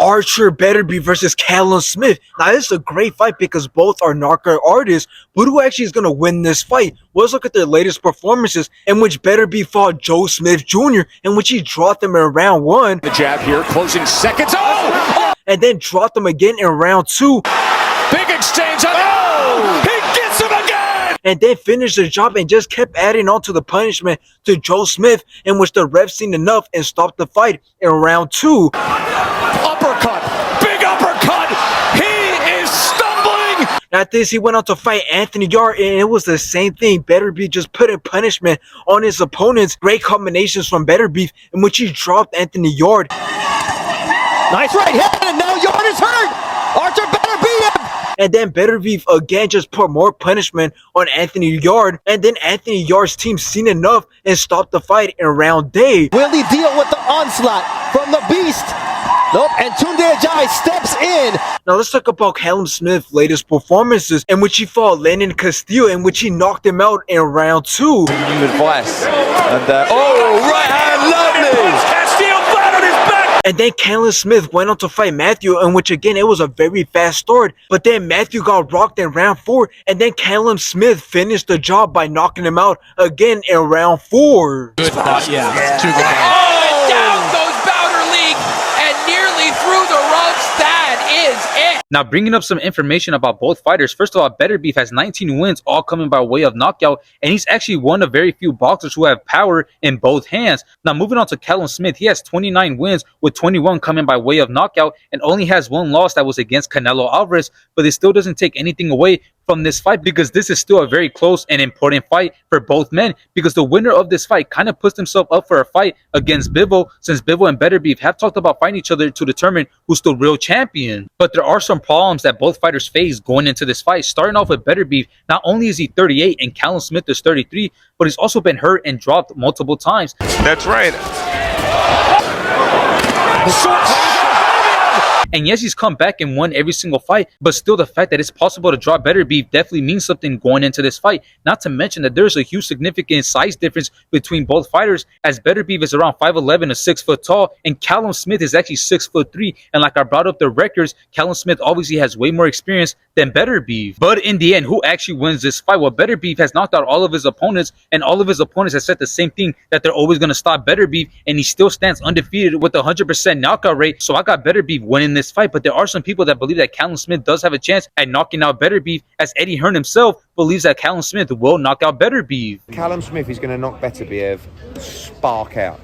Artur Beterbiev versus Callum Smith. Now, this is a great fight because both are knockout artists, but who actually is going to win this fight? Well, let's look at their latest performances, in which Beterbiev fought Joe Smith Jr., in which he dropped him in round 1. The jab here, closing seconds. Oh! And then dropped him again in round 2. Big exchange. Oh! He gets him again! And then finished the job and just kept adding on to the punishment to Joe Smith, in which the ref seen enough and stopped the fight in round 2. Uppercut, big uppercut. He is stumbling. After this, he went on to fight Anthony Yarde, and it was the same thing. Beterbiev just put in punishment on his opponents. Great combinations from Beterbiev, in which he dropped Anthony Yarde. Nice right hand, and now Yarde is hurt. Artur Beterbiev. And then Beterbiev again just put more punishment on Anthony Yarde. And then Anthony Yarde's team seen enough and stopped the fight in round day. Will he deal with the onslaught from the beast? Nope, and Tunde Ajayi steps in. Now let's talk about Callum Smith's latest performances, in which he fought Lennon Castillo, in which he knocked him out in round 2. New advice. And right hand, lovely. Castillo flat on his back. And then Callum Smith went on to fight Matthew, in which again it was a very fast start. But then Matthew got rocked in round 4, and then Callum Smith finished the job by knocking him out again in round 4. Good spot, yeah. Two good spots. Oh, and down goes Bowder League and nearly through the ropes. That is it. Now, bringing up some information about both fighters. First of all, Beterbiev has 19 wins, all coming by way of knockout, and he's actually one of very few boxers who have power in both hands. Now, moving on to Callum Smith, he has 29 wins, with 21 coming by way of knockout, and only has one loss that was against Canelo Alvarez, but it still doesn't take anything away from this fight, because this is still a very close and important fight for both men, because the winner of this fight kind of puts himself up for a fight against Bivol, since Bivol and Beterbiev have talked about fighting each other to determine who's the real champion. But there are some problems that both fighters face going into this fight. Starting off with Beterbiev, not only is he 38 and Callum Smith is 33, but he's also been hurt and dropped multiple times. That's right. And yes, he's come back and won every single fight, but still the fact that it's possible to drop Beterbiev definitely means something going into this fight. Not to mention that there's a huge significant size difference between both fighters, as Beterbiev is around 5'11" to 6 foot tall, and Callum Smith is actually 6'3". And like I brought up the records, Callum Smith obviously has way more experience than Beterbiev. But in the end, who actually wins this fight? Well, Beterbiev has knocked out all of his opponents, and all of his opponents have said the same thing, that they're always going to stop Beterbiev, and he still stands undefeated with a 100% knockout rate. So I got Beterbiev winning this fight, but there are some people that believe that Callum Smith does have a chance at knocking out Beterbiev, as Eddie Hearn himself believes that Callum Smith will knock out Beterbiev. Callum Smith is going to knock Beterbiev spark out.